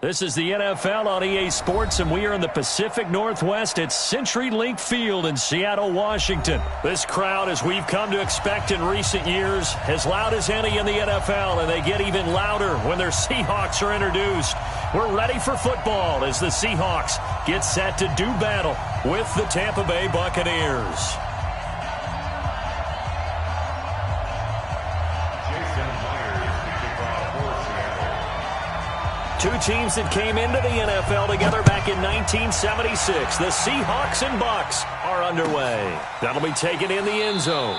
This is the NFL on EA Sports, and we are in the Pacific Northwest at CenturyLink Field in Seattle, Washington. This crowd, as we've come to expect in recent years, as loud as any in the NFL, and they get even louder when their Seahawks are introduced. We're ready for football as the Seahawks get set to do battle with the Tampa Bay Buccaneers. Two teams that came into the NFL together back in 1976. The Seahawks and Bucs are underway. That'll be taken in the end zone.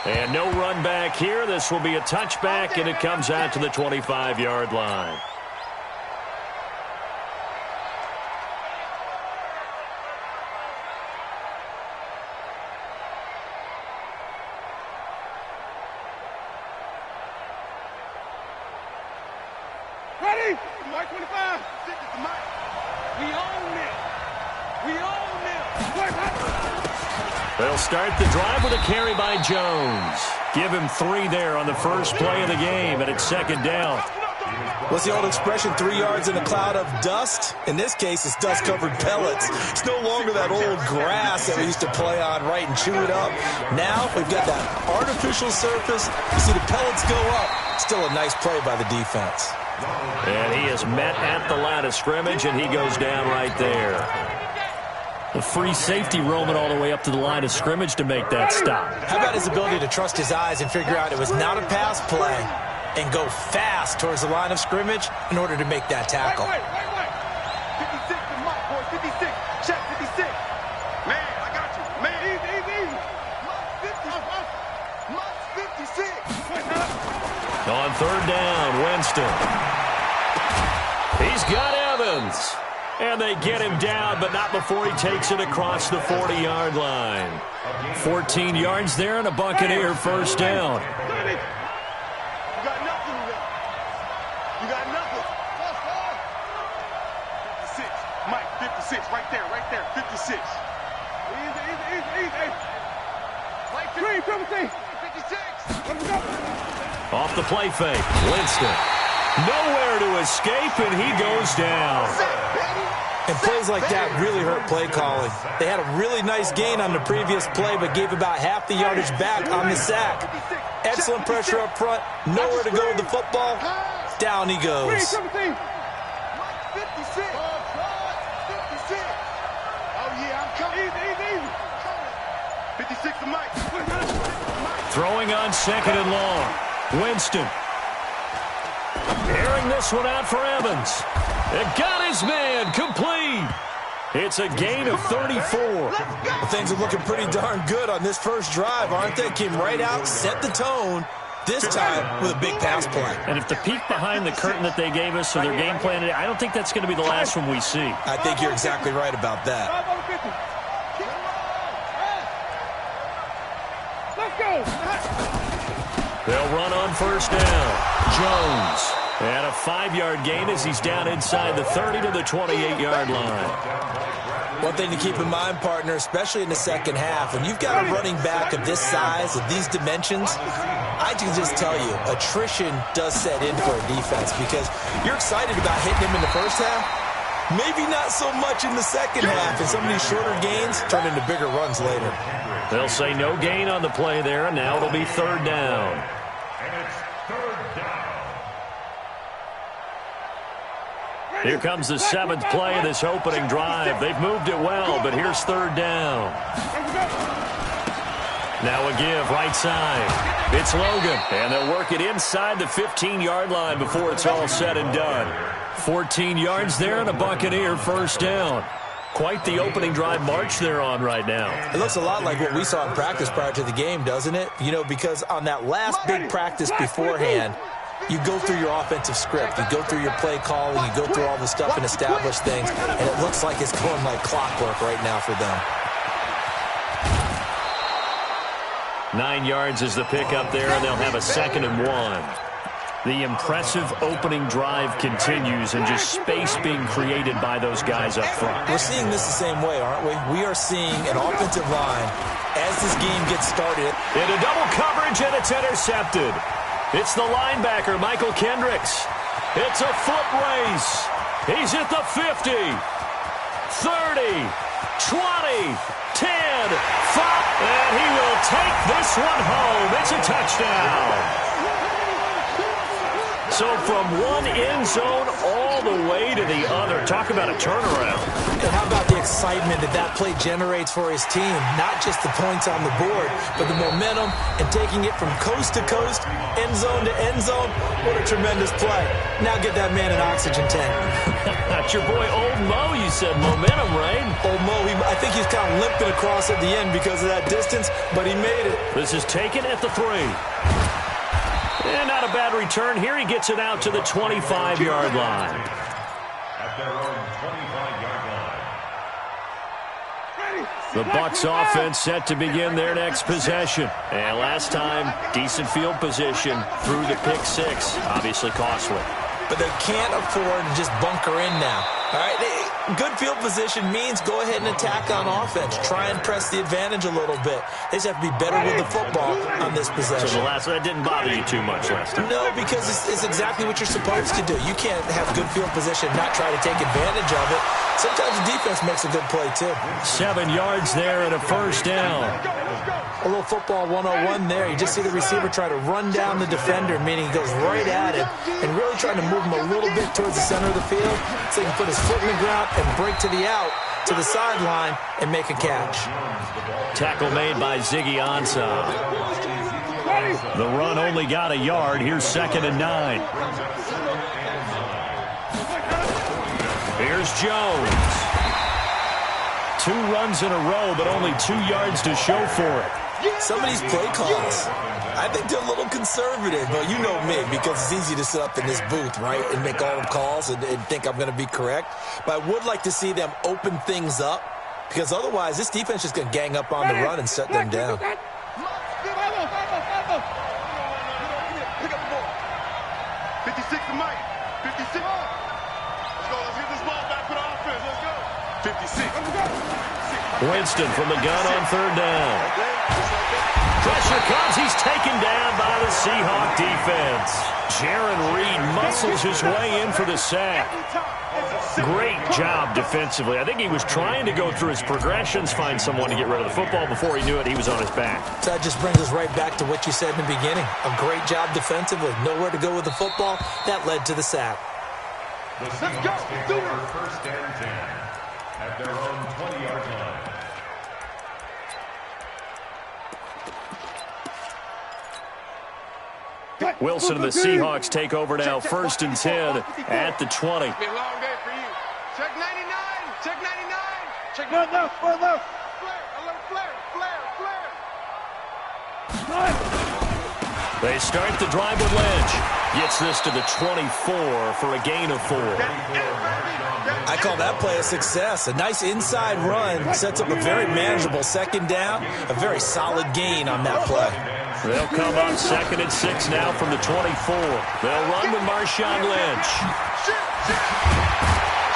And no run back here. This will be a touchback, and it comes out to the 25-yard line. Ready? Mike 25. Stick it to Mike. We own it. We own it. They'll start the drive with a carry by Jones. Give him 3 there on the first play of the game, and it's second down. What's the old expression, 3 yards in a cloud of dust? In this case, it's dust-covered pellets. It's no longer that old grass that we used to play on, right, and chew it up. Now we've got that artificial surface. You see the pellets go up. Still a nice play by the defense. And he is met at the line of scrimmage, and he goes down right there. The free safety roaming all the way up to the line of scrimmage to make that stop. How about his ability to trust his eyes and figure out it was not a pass play and go fast towards the line of scrimmage in order to make that tackle. Wait. 56 to Mike, boys. 56. Check 56. Man, I got you. Man, easy. Mike's 56. On third down, Winston. He's got Evans. And they get him down, but not before he takes it across the 40-yard line. 14 yards there and a Buccaneer first down. You got nothing left. You got nothing. 56. Mike, 56. Right there. 56. Easy. Mike, 56. Let's go. Off the play fake, Winston. Nowhere to escape, and he goes down. And plays like that really hurt play calling. They had a really nice gain on the previous play, but gave about half the yardage back on the sack. Excellent pressure up front. Nowhere to go with the football. Down he goes. 56. 56. Oh, yeah, I'm coming. Easy. 56 to Mike. Throwing on second and long. Winston. Airing this one out for Evans. It got his man complete. It's a gain of 34. Well, things are looking pretty darn good on this first drive, aren't they? Came right out, set the tone, this time with a big pass play. And if the peek behind the curtain that they gave us or their game plan today, I don't think that's going to be the last one we see. I think you're exactly right about that. Let's go. They'll run on first down. Jones. And a 5-yard gain as he's down inside the 30 to the 28-yard line. One thing to keep in mind, partner, especially in the second half, when you've got a running back of this size, of these dimensions, I can just tell you, attrition does set in for a defense because you're excited about hitting him in the first half. Maybe not so much in the second half, and some of these shorter gains turn into bigger runs later. They'll say no gain on the play there, and now it'll be third down. Here comes the 7th play of this opening drive. They've moved it well, but here's third down. Now a give right side. It's Logan, and they'll work it inside the 15-yard line before it's all said and done. 14 yards there and a Buccaneer first down. Quite the opening drive march they're on right now. It looks a lot like what we saw in practice prior to the game, doesn't it? You know, because on that last big practice beforehand, you go through your offensive script, you go through your play calling, you go through all the stuff and establish things, and it looks like it's going like clockwork right now for them. 9 yards is the pickup there, and they'll have a 2nd and 1. The impressive opening drive continues and just space being created by those guys up front. We're seeing this the same way, aren't we? We are seeing an offensive line as this game gets started. Into double coverage, and it's intercepted. It's the linebacker, Michael Kendricks. It's a foot race. He's at the 50, 30, 20, 10, 5, and he will take this one home. It's a touchdown. So from one end zone all the way to the other. Talk about a turnaround. And how about the excitement that that play generates for his team? Not just the points on the board, but the momentum and taking it from coast to coast, end zone to end zone. What a tremendous play. Now get that man an oxygen tank. That's your boy Old Mo. You said momentum, right? Old Mo, I think he's kind of limping across at the end because of that distance, but he made it. This is taken at the 3. And not a bad return. Here he gets it out to the 25-yard line. At their own 25-yard line. The Bucs offense set to begin their next possession. And last time, decent field position through the pick 6. Obviously costly. But they can't afford to just bunker in now. All right, good field position means go ahead and attack on offense. Try and press the advantage a little bit. They just have to be better with the football on this possession. So that didn't bother you too much last time? No, because it's exactly what you're supposed to do. You can't have good field position and not try to take advantage of it. Sometimes the defense makes a good play, too. 7 yards there and a first down. A little football 101 there. You just see the receiver try to run down the defender, meaning he goes right at him and really trying to move him a little bit towards the center of the field so he can put his foot in the ground and break to the out, to the sideline, and make a catch. Tackle made by Ziggy Ansah. The run only got a yard. Here's 2nd and 9. Here's Jones. 2 runs in a row, but only 2 yards to show for it. Some of these play calls, I think they're a little conservative. But you know me, because it's easy to sit up in this booth, right, and make all the calls and think I'm going to be correct. But I would like to see them open things up, because otherwise this defense is just going to gang up on the run and shut them down. Pick up the ball. 56 to Mike. 56. Let's go. Let's get this ball back for the offense. Let's go. 56. Winston from the gun on 3rd down. Pressure comes. He's taken down by the Seahawk defense. Jaron Reed muscles his way in for the sack. Great job defensively. I think he was trying to go through his progressions, find someone to get rid of the football. Before he knew it, he was on his back. So that just brings us right back to what you said in the beginning. A great job defensively. Nowhere to go with the football. That led to the sack. The Seahawks take over 1st and 10 at their own 20-yard line. Wilson and the Seahawks take over now, 1st and 10 at the 20. It's been a long day for you. Check 99. Check 99. Check 99. Flare, alert, flare. They start the drive with Lynch. Gets this to the 24 for a gain of 4. I call that play a success. A nice inside run sets up a very manageable 2nd down. A very solid gain on that play. They'll come up 2nd and 6 now from the 24. They'll run with Marshawn Lynch.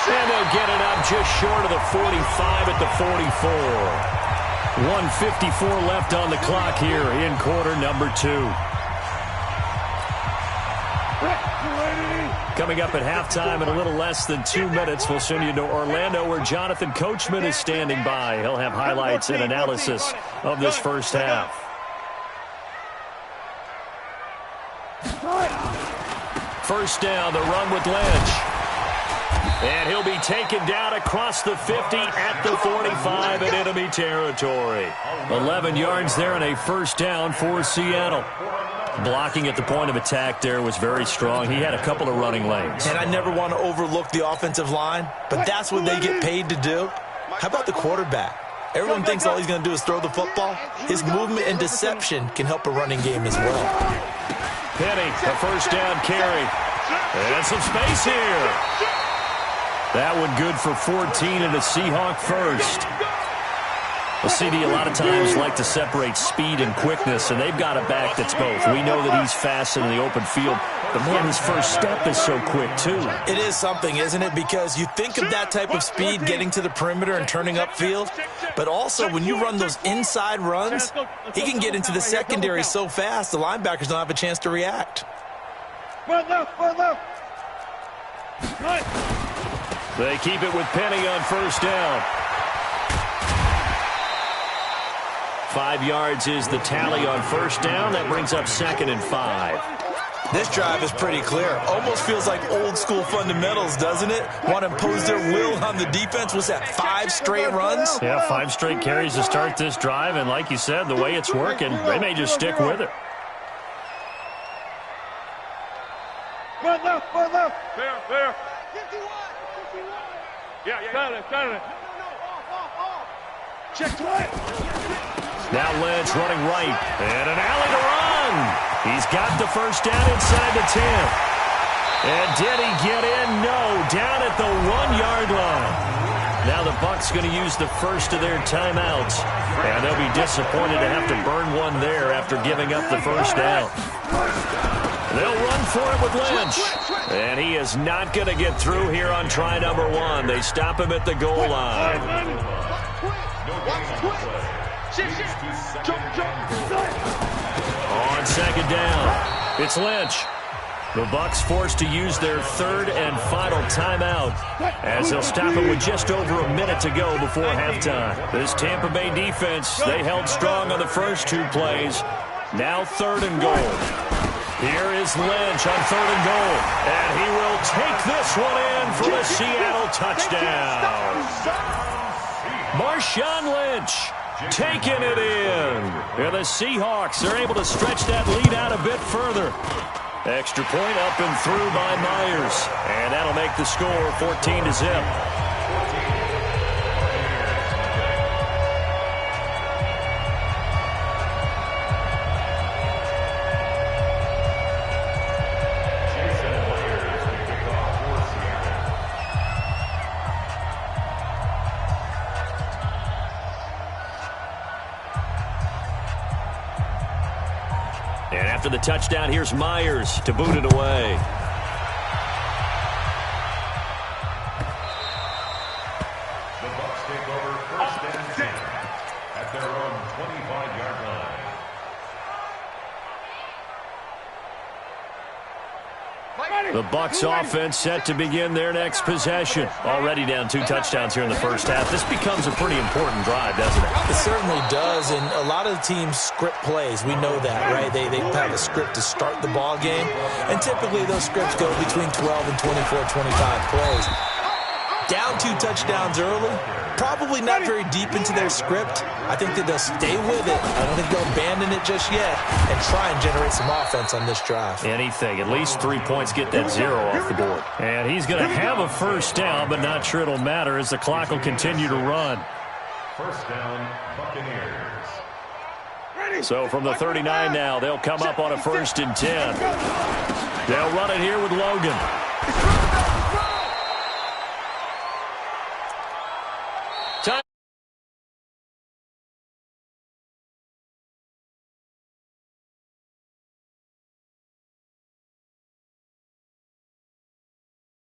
And they'll get it up just short of the 45 at the 44. 1:54 left on the clock here in quarter number 2. Coming up at halftime in a little less than 2 minutes, we'll send you to Orlando where Jonathan Coachman is standing by. He'll have highlights and analysis of this first half. First down, the run with Lynch. And he'll be taken down across the 50 at the 45 in enemy territory. 11 yards there and a first down for Seattle. Blocking at the point of attack there was very strong. He had a couple of running lanes. And I never want to overlook the offensive line, but that's what they get paid to do. How about the quarterback? Everyone thinks all he's going to do is throw the football. His movement and deception can help a running game as well. Penny, a first down carry. And some space here. That one good for 14 and a Seahawk first. Well, CD, a lot of times like to separate speed and quickness, and they've got a back that's both. We know that he's fast in the open field, but, man, his first step is so quick, too. It is something, isn't it? Because you think of that type of speed getting to the perimeter and turning upfield, but also when you run those inside runs, he can get into the secondary so fast the linebackers don't have a chance to react. They keep it with Penny on first down. 5 yards is the tally on first down. That brings up 2nd and 5. This drive is pretty clear. Almost feels like old school fundamentals, doesn't it? Want to impose their will on the defense. Was that 5 straight runs? Yeah, 5 straight carries to start this drive. And like you said, the way it's working, they may just stick with it. Fair. Yeah. Check right. Now Lynch running right. And an alley to run. He's got the first down inside the 10. And did he get in? No. Down at the 1-yard line. Now the Bucs going to use the first of their timeouts. And they'll be disappointed to have to burn one there after giving up the first down. They'll run for it with Lynch. And he is not going to get through here on try number 1. They stop him at the goal line. On second down, it's Lynch. The Bucs forced to use their 3rd and final timeout as they'll stop it with just over a minute to go before halftime. This Tampa Bay defense, they held strong on the first 2 plays. Now 3rd and goal. Here is Lynch on 3rd and goal. And he will take this one in for the Seattle touchdown. Marshawn Lynch taking it in. And the Seahawks are able to stretch that lead out a bit further. Extra point up and through by Myers. And that'll make the score 14-0. And after the touchdown, here's Myers to boot it away. The Bucs take over first and 10 at their own 25-yard line. The Bucs offense set to begin their next possession. Already down 2 touchdowns here in the first half. This becomes a pretty important drive, doesn't it? It certainly does, and a lot of the teams script plays. We know that, right? They have a script to start the ball game, and typically those scripts go between 12 and 24, 25 plays. Down 2 touchdowns early, probably not very deep into their script. I think that they'll stay with it. I don't think they'll abandon it just yet and try and generate some offense on this drive. Anything. At least 3 points, get that 0 off the board. And he's going to have a first down, but not sure it'll matter as the clock will continue to run. First down, Buccaneers. So from the 39 now, they'll come up on a 1st and 10. They'll run it here with Logan.